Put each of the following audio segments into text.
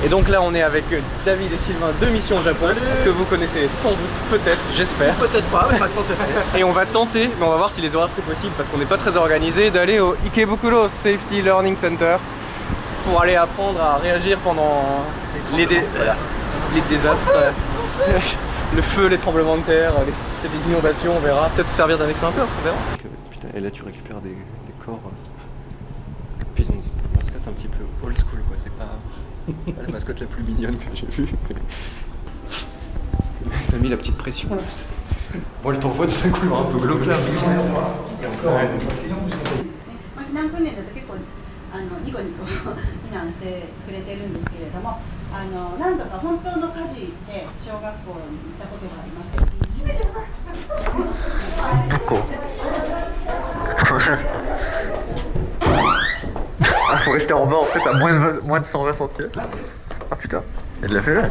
Et donc là on est avec David et Sylvain de Mission Japon, que vous connaissez sans doute, peut-être, j'espère. Peut-être pas, mais maintenant c'est fait. Et on va tenter, mais on va voir si les horaires c'est possible parce qu'on n'est pas très organisé, d'aller au Ikebukuro Safety Learning Center pour aller apprendre à réagir pendant les désastres, le feu, les tremblements de terre, peut-être des inondations, on verra. Peut-être se servir d'un extincteur, on verra. Putain, et là tu récupères des corps. Puis ils ont une mascotte un petit peu old school quoi, c'est pas la mascotte la plus mignonne que j'ai vue. Ça a mis la petite pression là. Bon, elle t'envoie de 5 couleurs un peu glauque là. 何分年だと結構ニコニコ避難してくれてるんですけれども、何度か本当の火事で小学校に行ったことがあります。Ah, faut rester en bas en fait à moins de 120 centièmes. Ah putain, il y a de la fumée.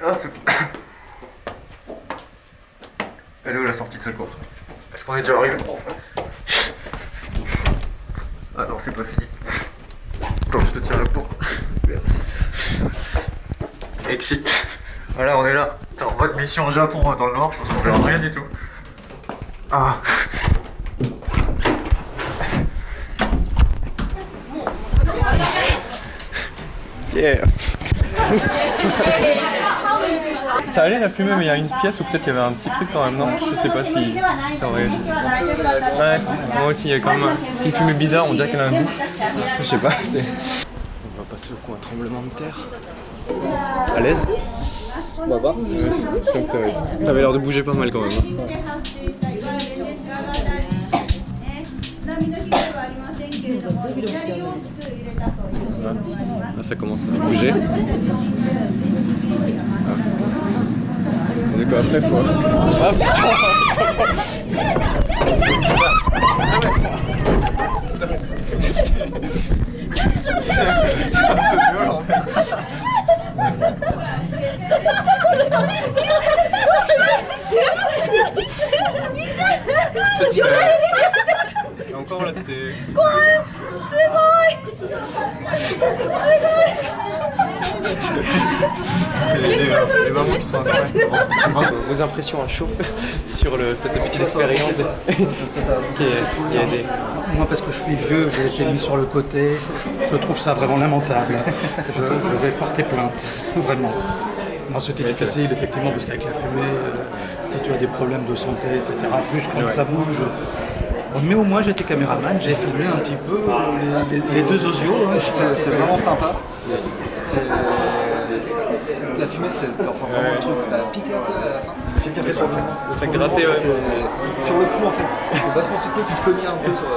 Ah c'est... Elle est où la sortie de secours? Est-ce qu'on est déjà arrivé? Ah non, c'est pas fini. Attends, je te tiens le pont. Merci. Exit. Voilà, on est là. T'es en mode mission au Japon dans le noir, je pense qu'on verra rien du tout. Ah. Yeah. Ça allait la fumée, mais il y a une pièce où peut-être il y avait un petit truc quand même, non? Je sais pas si ça aurait... Ouais, moi aussi il y a quand même une fumée bizarre, on dirait qu'il y en a un goût. Je sais pas, c'est... On va passer au coin tremblement de terre. À l'aise? On va voir. Ça avait l'air de bouger pas mal quand même. Là ça commence à bouger. D'accord, après faut... Ah putain. C'est un peu violent. Et encore là c'était... Les mamans qui sont intéressantes. Vos impressions à chaud sur cette petite expérience qui est aidée. Moi parce que je suis vieux, j'ai été mis sur le côté, je trouve ça vraiment lamentable. Je vais porter plainte, vraiment. Non, c'était difficile effectivement parce qu'avec la fumée, si tu as des problèmes de santé, etc., plus quand ça bouge. Mais au moins j'étais caméraman, j'ai filmé un petit peu les deux osios, hein. C'était vraiment sympa. La fumée c'était enfin vraiment le truc, ça a piqué un peu à la fin. J'ai bien fait trop faire. Ça gratté sur le coup en fait, c'était vachement secoué, tu te cognais un peu sur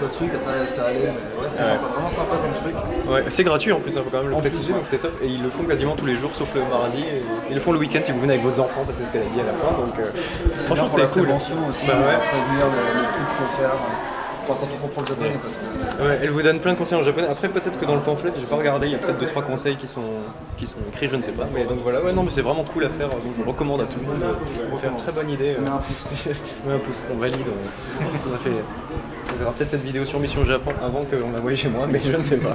le truc, après ça allait, mais ouais, c'était sympa, vraiment sympa comme truc. Ouais, c'est gratuit en plus, il faut quand même le préciser, donc c'est top. Et ils le font quasiment tous les jours sauf le mardi. Et ils le font le week-end si vous venez avec vos enfants, parce que c'est ce qu'elle a dit à la fin. Donc franchement c'est cool. Prévention aussi, prévenir le truc qu'il faut faire. Enfin, quand on comprend le japonais, parce que... Ouais, elle vous donne plein de conseils en japonais. Après, peut-être que dans le pamphlet, j'ai pas regardé, il y a peut-être 2-3 conseils qui sont écrits, je ne sais pas. Mais donc voilà, ouais, non, mais c'est vraiment cool à faire. Donc je recommande à tout le monde de faire. Très bonne idée. Mets un pouce. Mets un pouce, on valide. On verra peut-être cette vidéo sur Mission Japon avant qu'on la voie chez moi, mais je ne sais pas.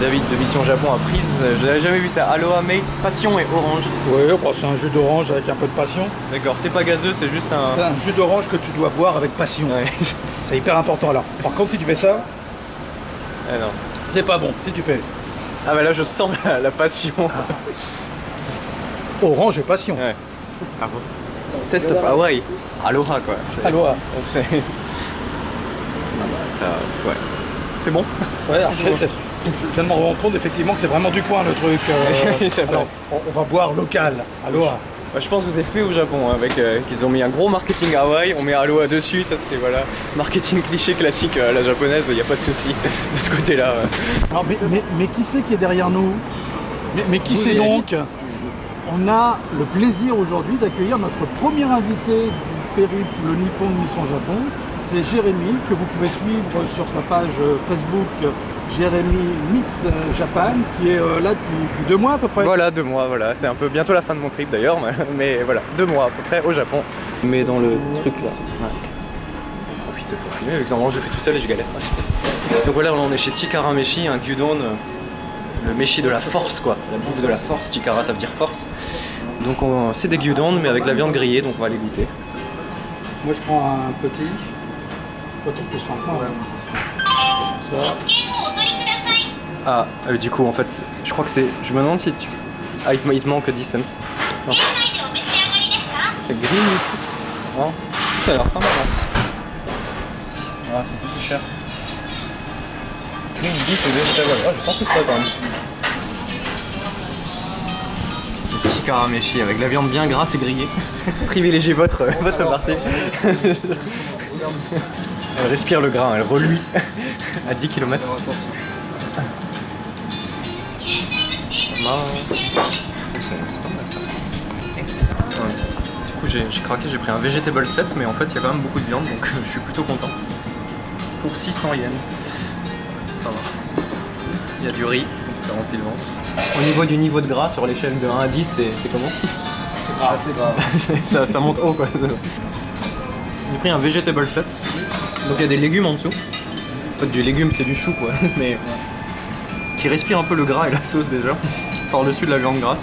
David de Mission Japon a prise, je n'avais jamais vu ça. Aloha Mate, passion et orange. Oui, bah, c'est un jus d'orange avec un peu de passion. D'accord, c'est pas gazeux, c'est juste un... C'est un jus d'orange que tu dois boire avec passion. Ouais. C'est hyper important alors. Par contre, si tu fais ça, non. C'est pas bon. Si tu fais... Ah bah là je sens la passion. Orange et passion. Ouais. Ah bon. Test of Hawaii. Aloha quoi. Aloha. Ça, ouais. C'est bon. Ouais, alors je viens de me rendre compte effectivement que c'est vraiment du coin le truc. Alors, on va boire local. Aloha. Ouais, je pense que c'est fait au Japon, hein, avec qu'ils ont mis un gros marketing Hawaii, on met Aloha dessus, ça c'est voilà, marketing cliché classique à la japonaise, il n'y a pas de souci de ce côté-là. Alors, mais qui c'est qui est derrière nous? Mais qui c'est donc? On a le plaisir aujourd'hui d'accueillir notre premier invité du périple Le Nippon de Mission Japon. C'est Jérémy, que vous pouvez suivre sur sa page Facebook Jérémy Meets Japan, qui est là depuis 2 mois à peu près. Voilà, 2 mois, voilà. C'est un peu bientôt la fin de mon trip d'ailleurs, mais voilà, 2 mois à peu près au Japon. Mais dans le truc là, ouais. peut-être pour filmer, vu que normalement je fais tout seul et je galère. Donc voilà, on est chez Chikara Meshi, un gyudon, le meshi de la force quoi, la bouffe de la force, Chikara ça veut dire force. Donc c'est des gyudon mais avec la viande grillée, donc on va les goûter. Moi je prends un petit. Toi tu plus fin que moi, ouais. Ça. Ah, du coup en fait, je crois que c'est... Je me demande si tu... Ah, il te manque 10 cents. Non. C'est green ici. Oh, ça a l'air pas mal hein. Ah, c'est un peu plus cher. Green beef et vegetable. Ah, j'ai tenté ça quand même. Le petit karameshi avec la viande bien grasse et grillée. Privilégiez votre partie. Elle respire le gras, elle reluit à 10 km. C'est pas mal ça. Ouais. Du coup j'ai craqué, j'ai pris un vegetable set mais en fait il y a quand même beaucoup de viande donc je suis plutôt content. Pour 600 yens. Ça va. Il y a du riz, donc ça remplit le ventre. Au niveau du niveau de gras sur l'échelle de 1 à 10 c'est comment? C'est grave. C'est grave. ça monte haut quoi. J'ai pris un vegetable set. Donc il y a des légumes en dessous. En fait du légume c'est du chou quoi. Mais qui respire un peu le gras et la sauce déjà. Par-dessus de la viande grasse.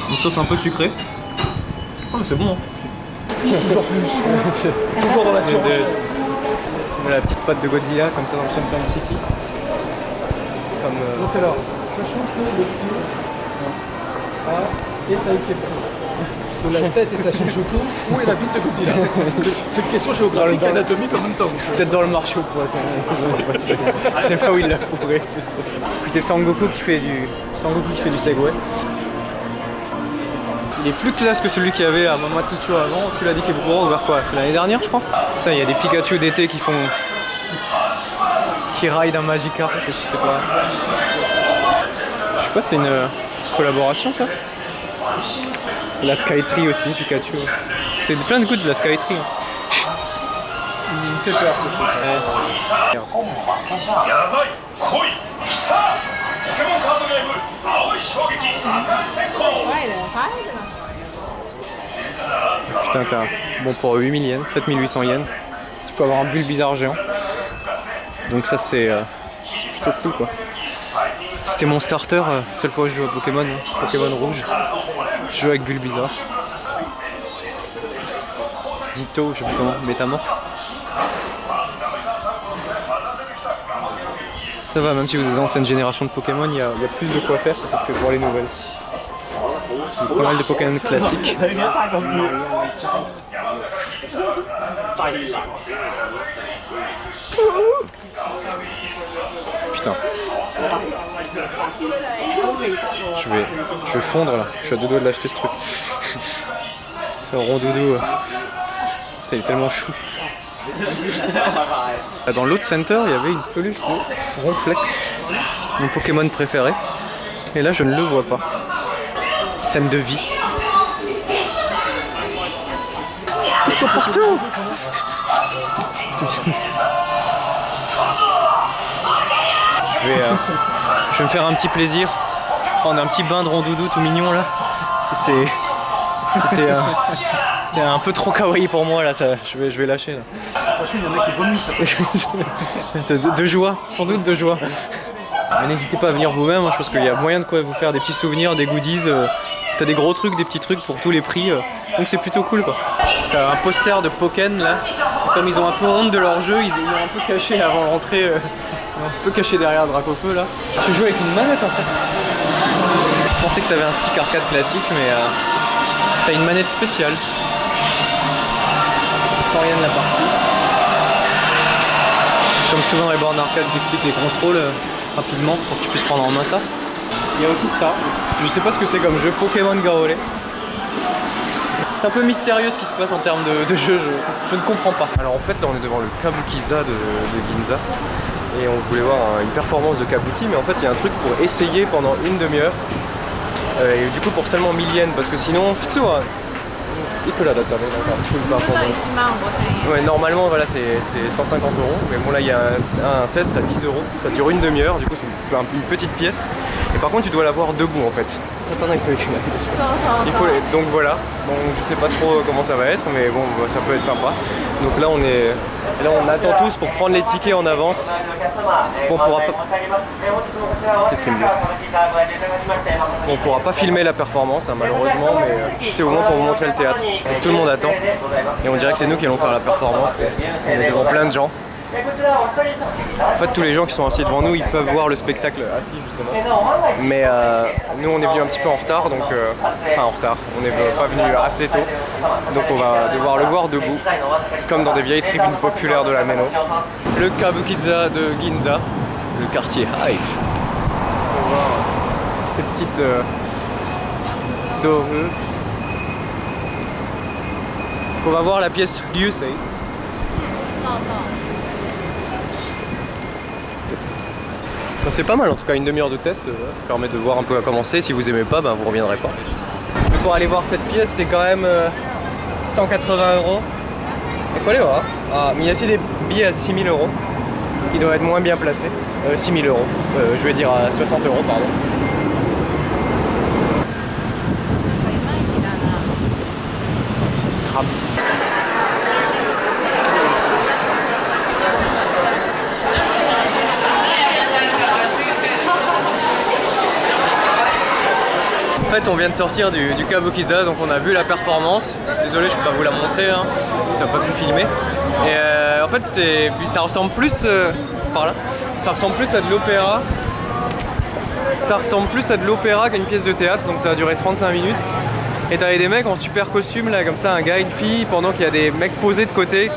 Une sauce un peu sucrée. Oh mais c'est bon hein. Toujours plus. Toujours dans la surenchère. La petite pâte de Godzilla comme ça dans le Sunshine City. Comme Donc alors, sachant que le pied est à Ikebukuro, que la tête est à Shinjuku, où est la bite de Godzilla? C'est une question géographique et anatomique en même temps. peut-être dans le marché aux poissons. Je sais pas où il l'a fourré. C'était Sangoku qui fait du Segway. Il est plus classe que celui qu'il y avait à Mamatsucho avant. Celui-là d'Ikebukuro ouvert quoi? C'est l'année dernière je crois. Putain, il y a des Pikachu d'été qui ride un Magikarp, je sais pas. Je sais pas, c'est une collaboration ça? La Skytree aussi, Pikachu. C'est plein de goûts de la Skytree. Il me fait peur ce truc. Putain, t'as bon pour 8000 yens, 7800 yens. Tu peux avoir un Bulbizarre géant. Donc ça c'est plutôt cool quoi. C'était mon starter, seule fois où je joue à Pokémon, hein, Pokémon rouge. Je joue avec Bulbizarre. Ditto, je sais plus comment, Métamorphe. Ça va, même si vous êtes ancienne génération de Pokémon, il y a plus de quoi faire peut-être que pour les nouvelles. Il y a pas mal de Pokémon classiques. Putain. Je vais fondre là, je suis à deux doigts de l'acheter ce truc. C'est un rondoudou. Putain, il est tellement chou. Dans l'autre center, il y avait une peluche de Ronflex, mon Pokémon préféré. Et là, je ne le vois pas. Scène de vie. Ils sont partout. Je vais me faire un petit plaisir. Je vais prendre un petit bain de rondoudou tout mignon là. C'était un peu trop kawaii pour moi là, je vais lâcher là. Attention, il y en a qui vomissent. De joie, sans doute de joie. Mais n'hésitez pas à venir vous-même, hein, je pense qu'il y a moyen de quoi vous faire des petits souvenirs, des goodies. T'as des gros trucs, des petits trucs pour tous les prix. Donc c'est plutôt cool quoi. T'as un poster de Pokken là. Comme ils ont un peu honte de leur jeu, ils l'ont un peu caché avant l'entrée. Un peu caché derrière Dracofeu là. Tu joues avec une manette en fait. Je pensais que t'avais un stick arcade classique mais t'as une manette spéciale. 100 yens la partie. Comme souvent dans les bornes arcade, j'explique les contrôles rapidement pour que tu puisses prendre en main ça. Il y a aussi ça. Je sais pas ce que c'est comme jeu, Pokémon Gaole. C'est un peu mystérieux ce qui se passe en termes de jeu, je ne comprends pas. Alors en fait là on est devant le Kabukiza de Ginza. Et on voulait voir une performance de Kabuki, mais en fait il y a un truc pour essayer pendant une demi-heure. Et du coup pour seulement 1000 yens, parce que sinon, ouais, normalement voilà, c'est 150 €, mais bon là il y a un test à 10 €, ça dure une demi-heure, du coup c'est une petite pièce. Et Et par contre tu dois la voir debout en fait. Il faut, donc voilà, donc je sais pas trop comment ça va être, mais bon ça peut être sympa. Donc là on attend tous pour prendre les tickets en avance. Bon, on pourra pas... Qu'est-ce qu'il me dit? Bon, on pourra pas filmer la performance hein, malheureusement, mais c'est au moins pour vous montrer le théâtre. Donc, tout le monde attend et on dirait que c'est nous qui allons faire la performance. On est devant plein de gens. En fait, tous les gens qui sont assis devant nous, ils peuvent voir le spectacle assis justement. Mais nous, on est venu un petit peu en retard, donc enfin en retard. On n'est pas venu assez tôt, donc on va devoir le voir debout, comme dans des vieilles tribunes populaires de la Menno. Le Kabukiza de Ginza, le quartier hype. On va voir ces petites dorures. On va voir la pièce Ryusei. C'est pas mal en tout cas, une demi-heure de test, ça permet de voir un peu à commencer. Si vous aimez pas, ben, vous reviendrez pas. Mais pour aller voir cette pièce, c'est quand même 180 €. Et quoi les voir ah, mais il y a aussi des billets à 6 000 € qui doivent être moins bien placés. 6 000 €, je vais dire à 60 € pardon. Crabe. En fait on vient de sortir du Kabukiza, donc on a vu la performance. Je suis désolé, je peux pas vous la montrer, hein. Ça n'a pas pu filmer. Et en fait ça ressemble plus par là. Ça ressemble plus à de l'opéra. Ça ressemble plus à de l'opéra qu'à une pièce de théâtre, donc ça a duré 35 minutes. Et t'avais des mecs en super costume là, comme ça, un gars, une fille, pendant qu'il y a des mecs posés de côté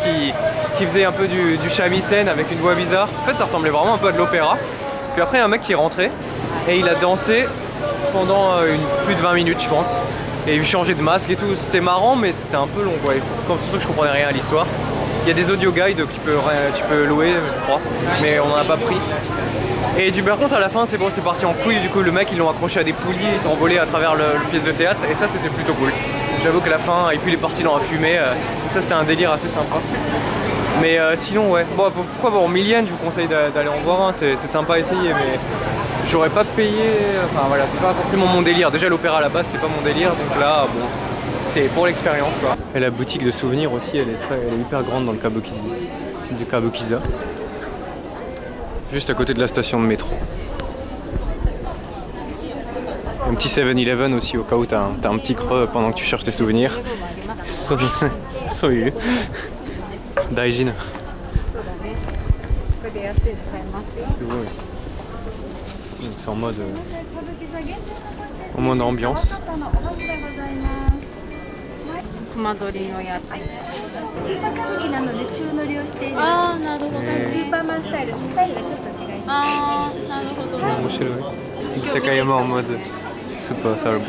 qui faisaient un peu du shamisen avec une voix bizarre. En fait ça ressemblait vraiment un peu à de l'opéra. Puis après un mec qui est rentré et il a dansé pendant plus de 20 minutes je pense. Et il changeait de masque et tout, c'était marrant mais c'était un peu long quoi. Surtout que je comprenais rien à l'histoire. Il y a des audio guides que tu peux louer je crois, mais on n'en a pas pris. Et par contre à la fin c'est bon, c'est parti en couille, du coup le mec ils l'ont accroché à des poulies, il s'est envolé à travers le pièce de théâtre et ça c'était plutôt cool. J'avoue que la fin, et puis il est parti dans la fumée, donc ça c'était un délire assez sympa. Mais sinon ouais, bon, pourquoi bon, Millienne je vous conseille d'aller en voir un, c'est sympa à essayer mais j'aurais pas payé, enfin voilà, c'est pas forcément mon délire. Déjà l'opéra à la base c'est pas mon délire, donc là bon, c'est pour l'expérience quoi. Et la boutique de souvenirs aussi, elle est hyper grande dans le Kabukiza. Juste à côté de la station de métro. Un petit 7-Eleven aussi au cas où t'as un petit creux pendant que tu cherches tes souvenirs. Soyu. Daijin. C'est en mode ambiance. 熊取のやつ。スーパー歌舞伎なので宙乗りをしている。ああ、なるほど。スーパーマンスタイルがちょっと違います。ああ、なるほど。面白い。Takayama en mode super salon.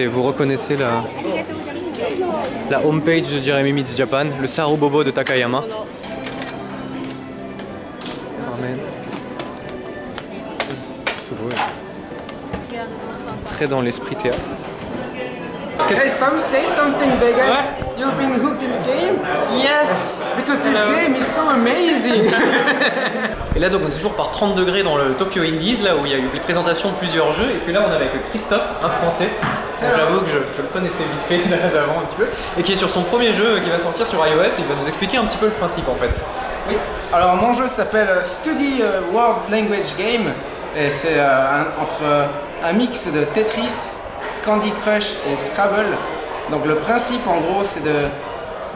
Vous reconnaissez la homepage de Jeremy Meets Japan, le Saru Bobo de Takayama. Amen. Très dans l'esprit théâtre. Hey, say something, Vegas. What? You've been hooked in the game? Yes! Because this game is so amazing! Et là donc on est toujours par 30 degrés dans le Tokyo Indies, là où il y a eu les présentations de plusieurs jeux. Et puis là on est avec Christophe, un français. J'avoue que je le connaissais vite fait d'avant un petit peu. Et qui est sur son premier jeu qui va sortir sur iOS. Il va nous expliquer un petit peu le principe en fait. Oui, alors mon jeu s'appelle Study World Language Game. Et c'est entre un mix de Tetris, Candy Crush et Scrabble. Donc le principe en gros c'est de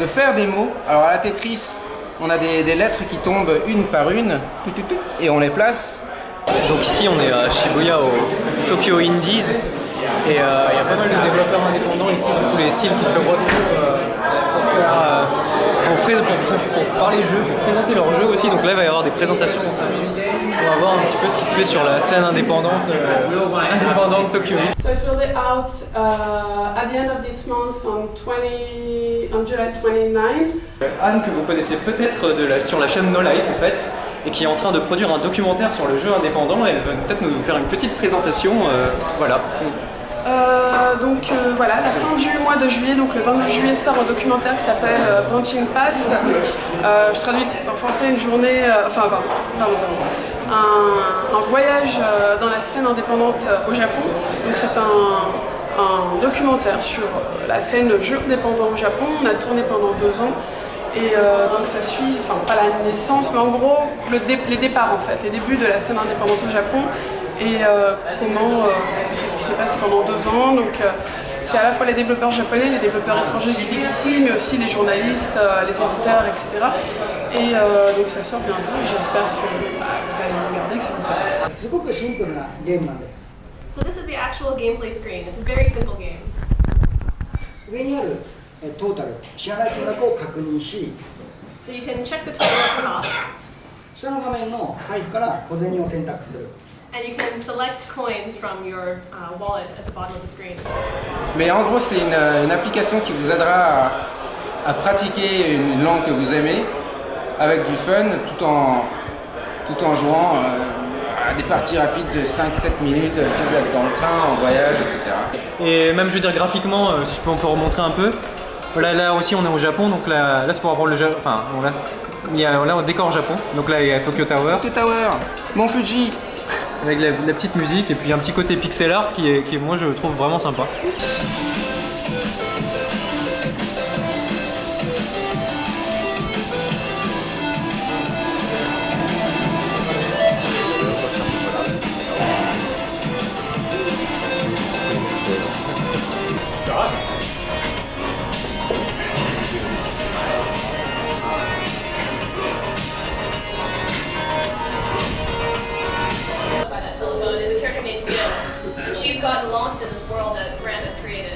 faire des mots. Alors à la Tetris on a des lettres qui tombent une par une et on les place. Donc ici on est à Shibuya au Tokyo Indies et il y a pas mal de développeurs indépendants ici dans tous les styles qui se retrouvent pour parler jeux, pour présenter leurs jeux aussi. Donc là il va y avoir des présentations dans 5 minutes. On va voir un petit peu ce qui se fait sur la scène indépendante Tokyo. So it will be out at the end of this month on July 29. Anne que vous connaissez peut-être sur la chaîne No Life en fait et qui est en train de produire un documentaire sur le jeu indépendant. Elle va peut-être nous faire une petite présentation, voilà. Voilà, la fin du mois de juillet, donc le 29 juillet sort un documentaire qui s'appelle Branching Pass. Je traduis en français une journée, un voyage dans la scène indépendante au Japon. Donc c'est un documentaire sur la scène jeu indépendant au Japon. On a tourné pendant 2 ans. Et donc ça suit, enfin pas la naissance, mais en gros les départs en fait, les débuts de la scène indépendante au Japon et qu'est-ce qui s'est passé pendant 2 ans. Donc c'est à la fois les développeurs japonais, les développeurs étrangers qui vivent ici, mais aussi les journalistes, les éditeurs, etc. Et donc ça sort bientôt et j'espère que vous allez regarder, que ça vous plaît. So this is the actual gameplay screen. It's a very simple game. 上にあるトータル支払金額を確認し、 So you can check the total at the top, 下の画面の財布から小銭を選択する。 and you can select coins from your wallet at the bottom of the screen. Mais en gros, c'est une application qui vous aidera à pratiquer une langue que vous aimez avec du fun tout en jouant à des parties rapides de 5-7 minutes si vous êtes dans le train, en voyage, etc. Et même je veux dire graphiquement, si on peut remontrer un peu. Là aussi on est au Japon, donc là c'est pour apprendre le Japon. Enfin, il y a là on décore Japon, donc là il y a Tokyo Tower. Tokyo Tower, Mont Fuji. Avec la petite musique et puis un petit côté pixel art qui est moi je trouve vraiment sympa. There's a character named Jill. She's gotten lost in this world that Grant has created.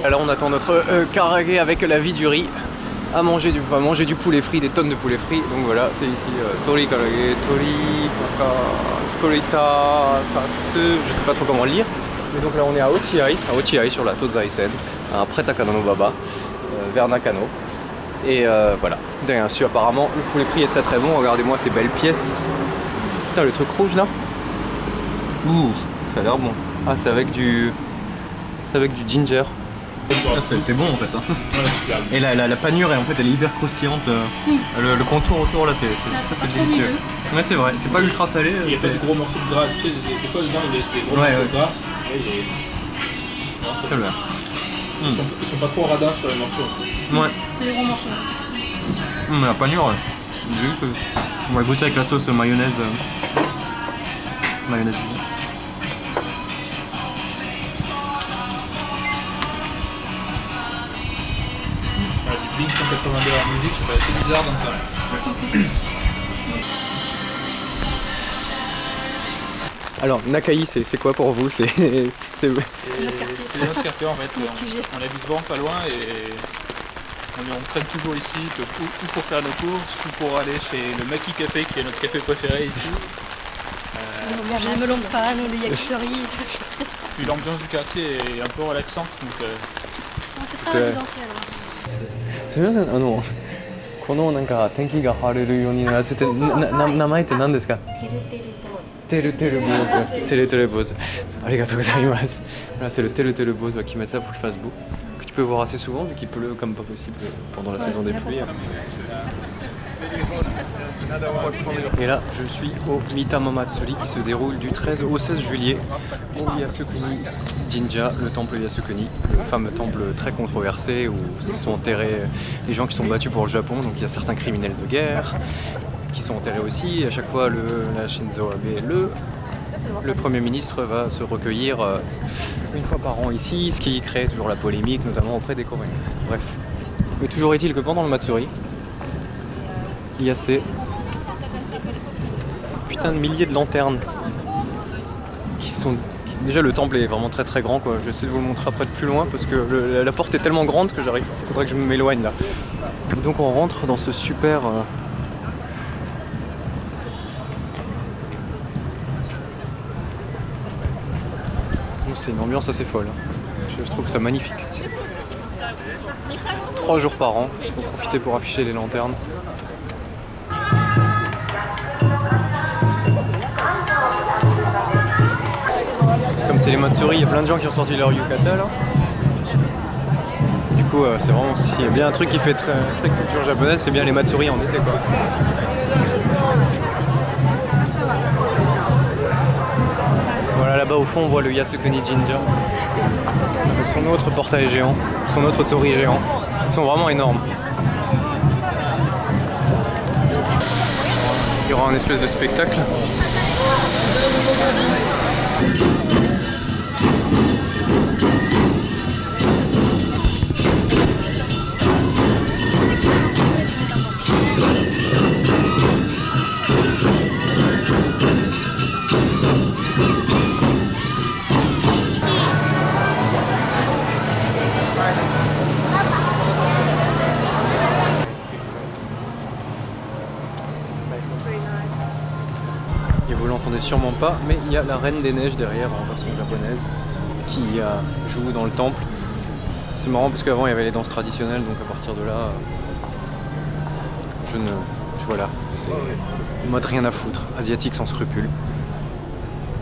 Alors on attend notre karage avec la vie du riz à manger du poulet frit, des tonnes de poulet frit. Donc voilà, c'est ici tori karage, tori korita tatsu, je sais pas trop comment le lire. Mais donc là on est à Ochiai sur la Tozai-sen, près Takano no Baba, vers Nakano. Et voilà, bien sûr apparemment le poulet frit est très très bon, regardez-moi ces belles pièces. Putain le truc rouge là. Ouh, ça a l'air bon. Ah c'est avec du ginger. Ah, c'est bon en fait. Hein. Et la panure en fait elle est hyper croustillante. Le contour autour là c'est délicieux. Ouais c'est vrai, c'est pas ultra salé. Il y a pas de gros morceaux de gras, tu sais, des fois dedans il y a des gros morceaux de gras. Très bien. Ils sont pas trop radins sur les morceaux. Ouais. C'est des gros morceaux. La panure, j'ai vu que on va goûter avec la sauce mayonnaise. Mayonnaise. Du Blink 182 en musique, ça fait assez bizarre dans ça. Alors Nakai c'est quoi pour vous? C'est notre quartier. C'est notre quartier en fait. On habite vraiment pas loin et on traîne toujours ici, ou pour faire nos courses, ou pour aller chez le Maki Café qui est notre café préféré ici. Manger les melons de panne ou les yakitori. Puis l'ambiance du quartier est un peu relaxante. C'est très résidentiel. すみませんこのなんか天気が晴れるようになってて名前って何ですか？テルテル坊主。テルテル坊主。ありがとうございます。Voilà, c'est le Telu Telu Bose qui met ça pour qu'il fasse beau. Que tu peux voir assez souvent vu qu'il pleut comme pas possible pendant la saison des pluies. Et là, je suis au Mitama Matsuri qui se déroule du 13 au 16 juillet au Yasukuni Jinja, le temple Yasukuni, le fameux temple très controversé où sont enterrés les gens qui sont battus pour le Japon. Donc il y a certains criminels de guerre qui sont enterrés aussi. Et à chaque fois, la Shinzo Abe, le Premier ministre, va se recueillir une fois par an ici, ce qui crée toujours la polémique, notamment auprès des Coréens. Bref. Mais toujours est-il que pendant le Matsuri, il y a ces putain de milliers de lanternes qui sont... Déjà le temple est vraiment très très grand quoi. Je vais essayer de vous le montrer après de plus loin parce que la porte est tellement grande que j'arrive. Il faudrait que je m'éloigne là. Donc on rentre dans ce super... C'est une ambiance assez folle. Je trouve ça magnifique. 3 jours par an, il faut profiter pour afficher les lanternes. Comme c'est les Matsuri, il y a plein de gens qui ont sorti leur yukata là. Du coup, c'est vraiment, s'il y a bien un truc qui fait très culture japonaise, c'est bien les Matsuri en été quoi. là-bas au fond on voit le Yasukuni Jinja. Donc son autre portail géant, son autre torii géant. Ils sont vraiment énormes. Il y aura un espèce de spectacle. Et vous l'entendez sûrement pas, mais il y a la Reine des Neiges derrière en version japonaise qui joue dans le temple. C'est marrant parce qu'avant il y avait les danses traditionnelles, donc à partir de là, voilà, c'est mode rien à foutre, asiatique sans scrupules.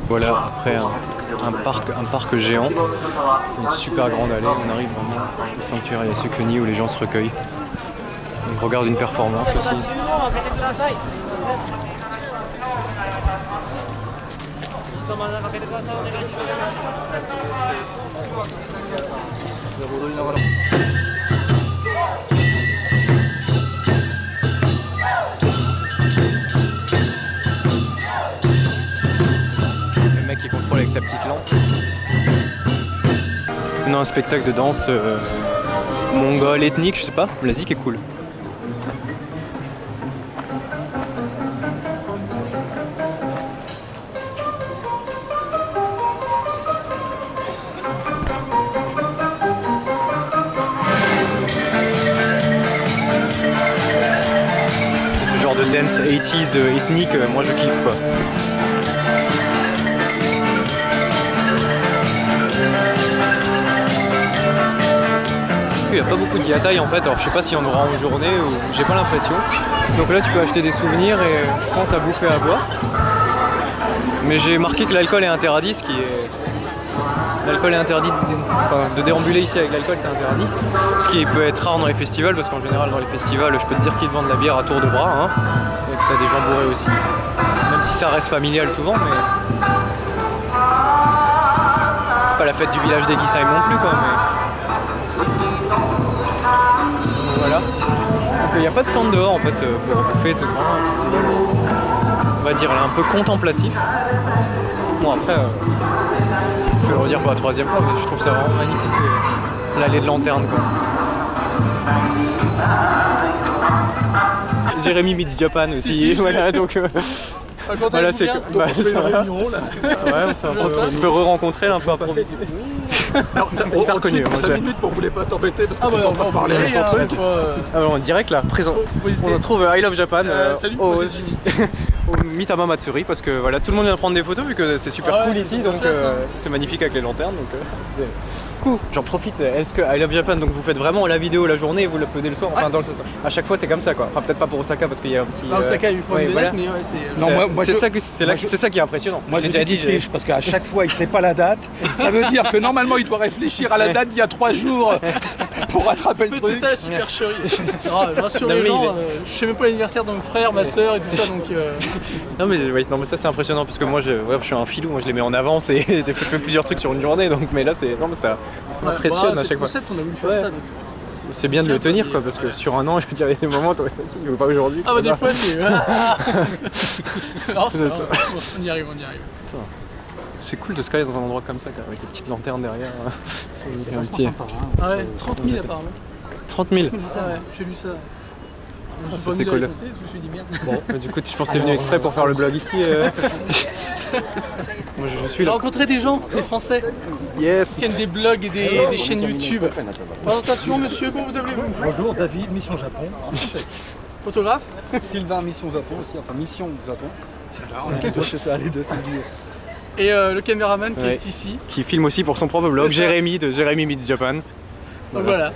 Voilà, après un parc géant, une super grande allée, on arrive vraiment au sanctuaire Yasukuni où les gens se recueillent. On regarde une performance aussi. Le mec qui contrôle avec sa petite lampe. On a un spectacle de danse mongole ethnique, je sais pas, la zik est cool. De dance 80s ethnique, moi je kiffe quoi. Il n'y a pas beaucoup de yataï en fait, alors je sais pas s'il y en aura en journée ou j'ai pas l'impression. Donc là tu peux acheter des souvenirs et je pense à bouffer à boire. Mais j'ai marqué que l'alcool est interdit, ce qui est... L'alcool est interdit, de déambuler ici avec l'alcool c'est interdit. Ce qui peut être rare dans les festivals parce qu'en général dans les festivals je peux te dire qu'ils vendent de la bière à tour de bras hein, et que t'as des gens bourrés aussi. Même si ça reste familial souvent mais... C'est pas la fête du village des Gisaï non plus quoi mais... Voilà. Donc il n'y a pas de stand dehors en fait pour bouffer, c'est vraiment un festival, on va dire un peu contemplatif. Bon après... Je vais le redire pour la troisième fois, mais je trouve ça vraiment magnifique, l'allée de lanterne quoi. Jérémy meets Japan aussi, voilà donc voilà c'est que... Bah, on peut re-rencontrer un peu après. Alors, on t'a reconnu. 5 minutes pour vous voulez pas t'embêter parce que t'es en train de parler avec ton truc. Alors en direct là, présent. On trouve I Love Japan au Mitama Matsuri parce que voilà, tout le monde vient prendre des photos vu que c'est super cool ici, donc c'est magnifique avec les lanternes. Donc cool. J'en profite. Est-ce que I Love Japan, donc vous faites vraiment la vidéo la journée et vous l'uploadez le soir, enfin dans le soir. À chaque fois c'est comme ça quoi. Enfin peut-être pas pour Osaka parce qu'il y a un petit. Osaka il y a eu pas de délai, mais ouais c'est. Non moi c'est ça qui est impressionnant. Moi j'ai déjà dit parce qu'à chaque fois il sait pas la date. Ça veut dire que normalement il doit réfléchir à la date d'il y a 3 jours pour rattraper le truc. C'est ça la supercherie. Je rassure les gens. Je sais même pas l'anniversaire de mon frère, ma soeur et tout ça donc. Non mais ça c'est impressionnant parce que moi je suis un filou, moi je les mets en avance et je fais plusieurs trucs sur une journée donc mais là c'est ça m'impressionne à chaque fois. On a voulu faire ça. C'est bien de le tenir quoi parce que sur un an je veux dire il y a des moments où pas aujourd'hui. Ah bah des fois non, ça. On y arrive. C'est cool de se caler dans un endroit comme ça avec des petites lanternes derrière. C'est un petit... Ah ouais, 30 000 apparemment. 30 000 Ah ouais, j'ai lu ça. Ça c'est cool. Je me suis dit merde. Bon, du coup je pense que t'es venu exprès pour faire le blog ici. Moi je suis là. J'ai rencontré des gens, des Français. Yes. Qui tiennent des blogs et des chaînes YouTube. Présentation monsieur, comment vous appelez-vous? Bonjour David, Mission Japon. Photographe? Sylvain, Mission Japon aussi, enfin Mission Japon. C'est ça, les deux, c'est dur. Et le caméraman qui est ici. Qui filme aussi pour son propre blog, Jérémy de Jérémy Meets Japan. Donc voilà.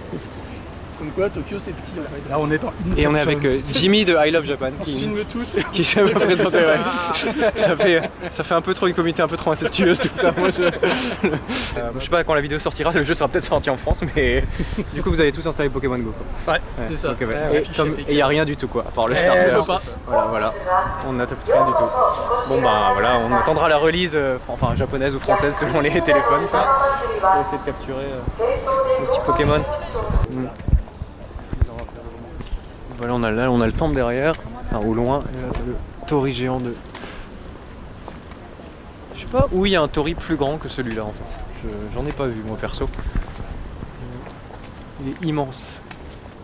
Comme quoi, Tokyo c'est petit en fait. Là on est dans Et on est avec Jimmy de I Love Japan On se filme tous et qui s'est présenté. Ouais. Ça fait un peu trop une communauté un peu trop incestueuse tout ça. Moi, je sais pas quand la vidéo sortira, le jeu sera peut-être sorti en France, mais du coup vous avez tous installé Pokémon Go. Quoi. Ouais, c'est ça. Okay, ouais. Et il n'y a rien du tout quoi, à part le starter. Voilà. On n'a rien du tout. Bon bah voilà, on attendra la release, enfin japonaise ou française selon les téléphones. Quoi. Pour essayer de capturer le petit Pokémon. Voilà, on a le temple derrière, enfin au loin, et là le tori géant de... Je sais pas où il y a un tori plus grand que celui-là en fait. J'en ai pas vu moi perso. Il est immense.